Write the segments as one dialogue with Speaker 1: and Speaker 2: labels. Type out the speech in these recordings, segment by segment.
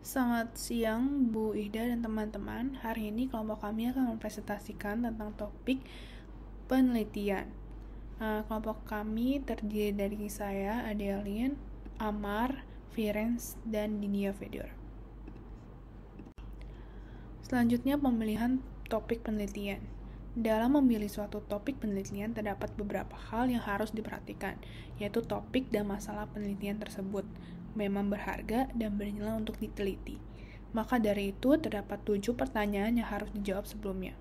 Speaker 1: Selamat siang Bu Ida dan teman-teman. Hari ini kelompok kami akan mempresentasikan tentang topik penelitian. Kelompok kami terdiri dari saya, Adeline, Amar, Firenz, dan Dinia Fedora. Selanjutnya pemilihan topik penelitian. Dalam memilih suatu topik penelitian terdapat beberapa hal yang harus diperhatikan, yaitu topik dan masalah penelitian tersebut memang berharga dan bernilai untuk diteliti. Maka dari itu terdapat 7 pertanyaan yang harus dijawab sebelumnya.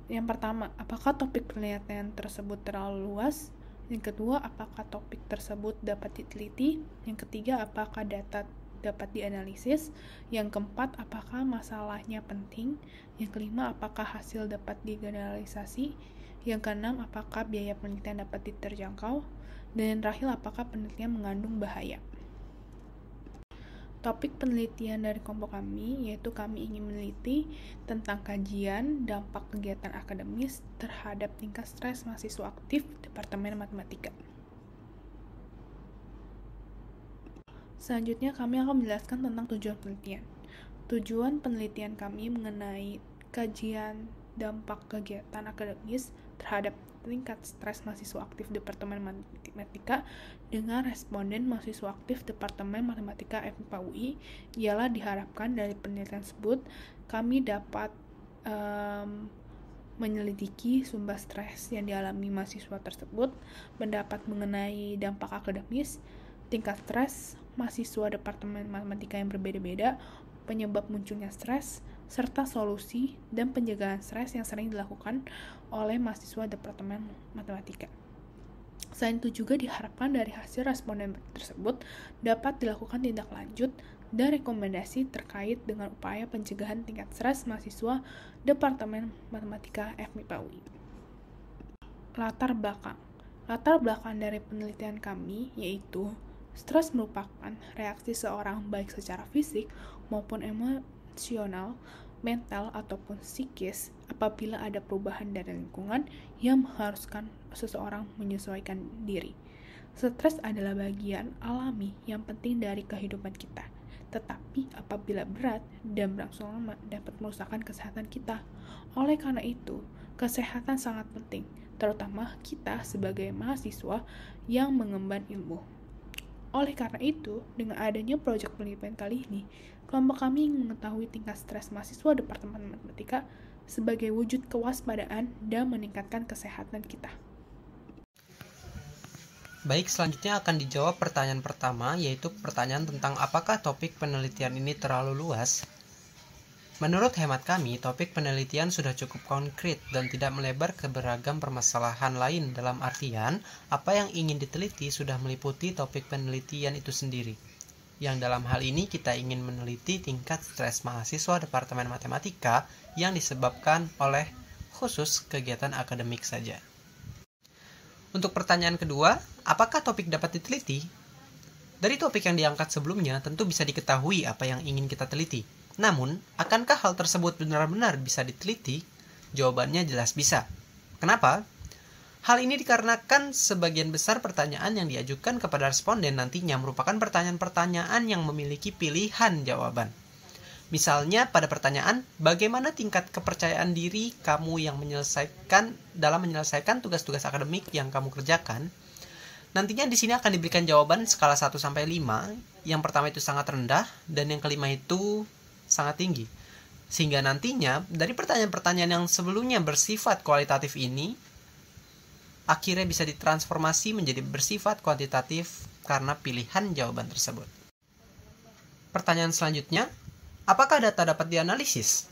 Speaker 1: Yang pertama, apakah topik penelitian tersebut terlalu luas? Yang kedua, apakah topik tersebut dapat diteliti? Yang ketiga, apakah data dapat dianalisis? Yang keempat, apakah masalahnya penting? Yang kelima, apakah hasil dapat digeneralisasi? Yang keenam, apakah biaya penelitian dapat diterjangkau? Dan yang terakhir, apakah penelitian mengandung bahaya? Topik penelitian dari kelompok kami yaitu kami ingin meneliti tentang kajian dampak kegiatan akademis terhadap tingkat stres mahasiswa aktif Departemen Matematika. Selanjutnya kami akan menjelaskan tentang tujuan penelitian. Tujuan penelitian kami mengenai kajian dampak kegiatan akademis terhadap tingkat stres mahasiswa aktif Departemen Matematika dengan responden mahasiswa aktif Departemen Matematika FMIPA UI ialah diharapkan dari penelitian tersebut kami dapat menyelidiki sumber stres yang dialami mahasiswa tersebut, pendapat mengenai dampak akademis, tingkat stres mahasiswa Departemen Matematika yang berbeda-beda, penyebab munculnya stres, serta solusi dan penjagaan stres yang sering dilakukan oleh mahasiswa Departemen Matematika. Selain itu juga diharapkan dari hasil responden tersebut dapat dilakukan tindak lanjut dan rekomendasi terkait dengan upaya pencegahan tingkat stres mahasiswa Departemen Matematika FMIPA UI. Latar belakang dari penelitian kami yaitu stres merupakan reaksi seorang baik secara fisik maupun emosional, mental, ataupun psikis apabila ada perubahan dari lingkungan yang mengharuskan seseorang menyesuaikan diri. Stres adalah bagian alami yang penting dari kehidupan kita, tetapi apabila berat dan berlangsung lama dapat merusakkan kesehatan kita. Oleh karena itu, kesehatan sangat penting, terutama kita sebagai mahasiswa yang mengemban ilmu. Oleh karena itu, dengan adanya proyek penelitian kali ini, kelompok kami ingin mengetahui tingkat stres mahasiswa Departemen Matematika sebagai wujud kewaspadaan dan meningkatkan kesehatan kita.
Speaker 2: Baik, selanjutnya akan dijawab pertanyaan pertama, yaitu pertanyaan tentang apakah topik penelitian ini terlalu luas? Menurut hemat kami, topik penelitian sudah cukup konkret dan tidak melebar ke beragam permasalahan lain, dalam artian apa yang ingin diteliti sudah meliputi topik penelitian itu sendiri. Yang dalam hal ini kita ingin meneliti tingkat stres mahasiswa Departemen Matematika yang disebabkan oleh khusus kegiatan akademik saja. Untuk pertanyaan kedua, apakah topik dapat diteliti? Dari topik yang diangkat sebelumnya, tentu bisa diketahui apa yang ingin kita teliti. Namun, akankah hal tersebut benar-benar bisa diteliti? Jawabannya jelas bisa. Kenapa? Hal ini dikarenakan sebagian besar pertanyaan yang diajukan kepada responden nantinya merupakan pertanyaan-pertanyaan yang memiliki pilihan jawaban. Misalnya pada pertanyaan, bagaimana tingkat kepercayaan diri kamu yang dalam menyelesaikan tugas-tugas akademik yang kamu kerjakan? Nantinya di sini akan diberikan jawaban skala 1 sampai 5. Yang pertama itu sangat rendah dan yang kelima itu sangat tinggi. Sehingga nantinya dari pertanyaan-pertanyaan yang sebelumnya bersifat kualitatif ini akhirnya bisa ditransformasi menjadi bersifat kuantitatif karena pilihan jawaban tersebut. Pertanyaan selanjutnya, apakah data dapat dianalisis?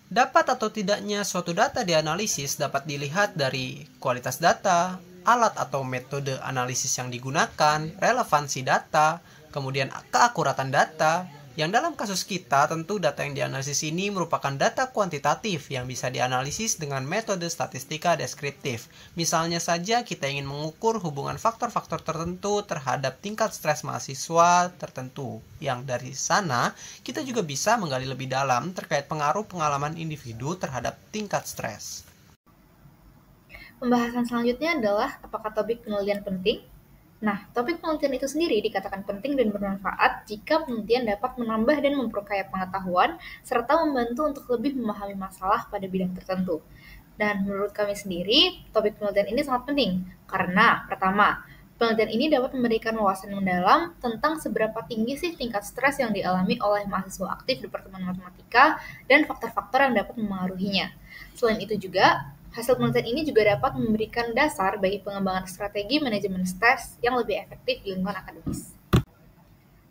Speaker 2: Dapat atau tidaknya suatu data dianalisis dapat dilihat dari kualitas data, alat atau metode analisis yang digunakan, relevansi data, kemudian keakuratan data. Yang dalam kasus kita, tentu data yang dianalisis ini merupakan data kuantitatif yang bisa dianalisis dengan metode statistika deskriptif. Misalnya saja kita ingin mengukur hubungan faktor-faktor tertentu terhadap tingkat stres mahasiswa tertentu. Yang dari sana, kita juga bisa menggali lebih dalam terkait pengaruh pengalaman individu terhadap tingkat stres.
Speaker 3: Pembahasan selanjutnya adalah apakah topik penelitian penting? Nah, topik penelitian itu sendiri dikatakan penting dan bermanfaat jika penelitian dapat menambah dan memperkaya pengetahuan serta membantu untuk lebih memahami masalah pada bidang tertentu. Dan menurut kami sendiri, topik penelitian ini sangat penting karena pertama, penelitian ini dapat memberikan wawasan mendalam tentang seberapa tinggi sih tingkat stres yang dialami oleh mahasiswa aktif di Departemen Matematika dan faktor-faktor yang dapat memengaruhinya. Selain itu juga, hasil penelitian ini juga dapat memberikan dasar bagi pengembangan strategi manajemen stres yang lebih efektif di lingkungan akademis.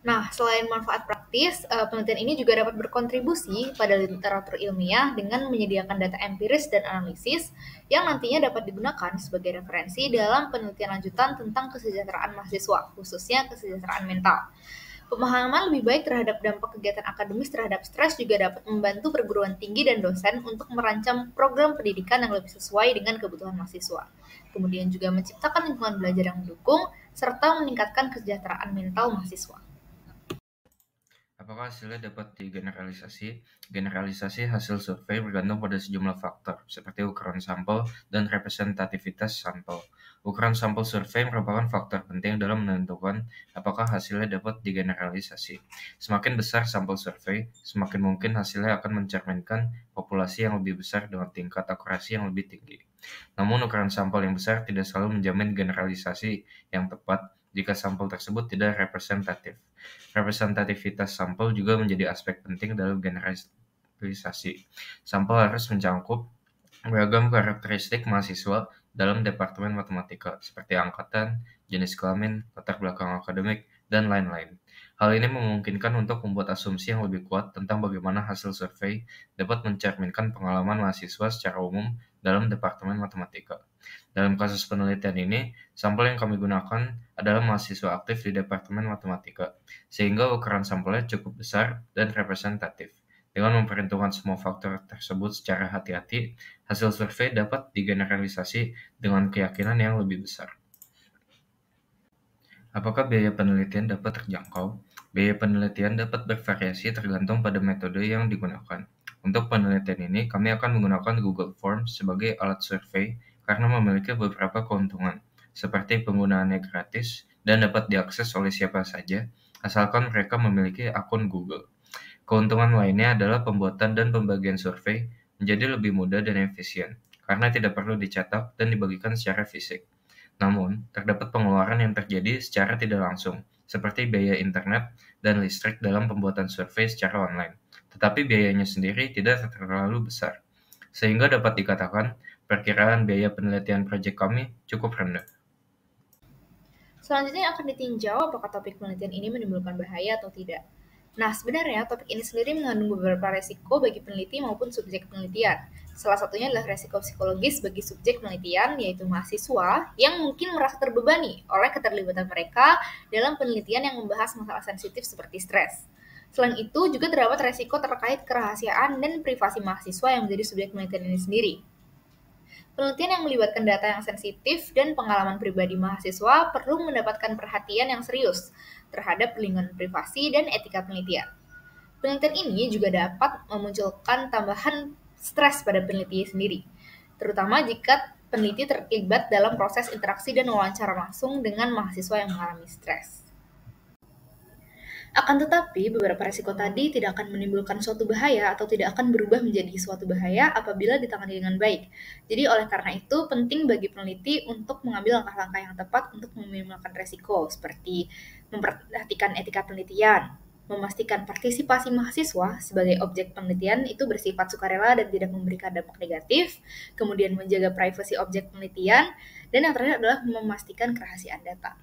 Speaker 3: Nah, selain manfaat praktis, penelitian ini juga dapat berkontribusi pada literatur ilmiah dengan menyediakan data empiris dan analisis yang nantinya dapat digunakan sebagai referensi dalam penelitian lanjutan tentang kesejahteraan mahasiswa, khususnya kesejahteraan mental. Pemahaman lebih baik terhadap dampak kegiatan akademis terhadap stres juga dapat membantu perguruan tinggi dan dosen untuk merancang program pendidikan yang lebih sesuai dengan kebutuhan mahasiswa. Kemudian juga menciptakan lingkungan belajar yang mendukung, serta meningkatkan kesejahteraan mental mahasiswa.
Speaker 4: Apakah hasilnya dapat digeneralisasi? Generalisasi hasil survei bergantung pada sejumlah faktor, seperti ukuran sampel dan representativitas sampel. Ukuran sampel survei merupakan faktor penting dalam menentukan apakah hasilnya dapat digeneralisasi. Semakin besar sampel survei, semakin mungkin hasilnya akan mencerminkan populasi yang lebih besar dengan tingkat akurasi yang lebih tinggi. Namun, ukuran sampel yang besar tidak selalu menjamin generalisasi yang tepat jika sampel tersebut tidak representatif. Representativitas sampel juga menjadi aspek penting dalam generalisasi. Sampel harus mencakup beragam karakteristik mahasiswa dalam Departemen Matematika, seperti angkatan, jenis kelamin, latar belakang akademik, dan lain-lain. Hal ini memungkinkan untuk membuat asumsi yang lebih kuat tentang bagaimana hasil survei dapat mencerminkan pengalaman mahasiswa secara umum dalam Departemen Matematika. Dalam kasus penelitian ini, sampel yang kami gunakan adalah mahasiswa aktif di Departemen Matematika, sehingga ukuran sampelnya cukup besar dan representatif. Dengan memperhitungkan semua faktor tersebut secara hati-hati, hasil survei dapat digeneralisasi dengan keyakinan yang lebih besar. Apakah biaya penelitian dapat terjangkau? Biaya penelitian dapat bervariasi tergantung pada metode yang digunakan. Untuk penelitian ini, kami akan menggunakan Google Forms sebagai alat survei karena memiliki beberapa keuntungan, seperti penggunaannya gratis dan dapat diakses oleh siapa saja, asalkan mereka memiliki akun Google. Keuntungan lainnya adalah pembuatan dan pembagian survei menjadi lebih mudah dan efisien, karena tidak perlu dicetak dan dibagikan secara fisik. Namun, terdapat pengeluaran yang terjadi secara tidak langsung, seperti biaya internet dan listrik dalam pembuatan survei secara online. Tetapi biayanya sendiri tidak terlalu besar, sehingga dapat dikatakan perkiraan biaya penelitian proyek kami cukup rendah.
Speaker 3: Selanjutnya akan ditinjau apakah topik penelitian ini menimbulkan bahaya atau tidak. Nah, sebenarnya topik ini sendiri mengandung beberapa resiko bagi peneliti maupun subjek penelitian. Salah satunya adalah resiko psikologis bagi subjek penelitian, yaitu mahasiswa yang mungkin merasa terbebani oleh keterlibatan mereka dalam penelitian yang membahas masalah sensitif seperti stres. Selain itu, juga terdapat resiko terkait kerahasiaan dan privasi mahasiswa yang menjadi subjek penelitian ini sendiri. Penelitian yang melibatkan data yang sensitif dan pengalaman pribadi mahasiswa perlu mendapatkan perhatian yang serius terhadap perlindungan privasi dan etika penelitian. Penelitian ini juga dapat memunculkan tambahan stres pada peneliti sendiri, terutama jika peneliti terlibat dalam proses interaksi dan wawancara langsung dengan mahasiswa yang mengalami stres. Akan tetapi, beberapa risiko tadi tidak akan menimbulkan suatu bahaya atau tidak akan berubah menjadi suatu bahaya apabila ditangani dengan baik. Jadi oleh karena itu, penting bagi peneliti untuk mengambil langkah-langkah yang tepat untuk meminimalkan risiko, seperti memperhatikan etika penelitian, memastikan partisipasi mahasiswa sebagai objek penelitian itu bersifat sukarela dan tidak memberikan dampak negatif, kemudian menjaga privasi objek penelitian, dan yang terakhir adalah memastikan kerahasiaan data.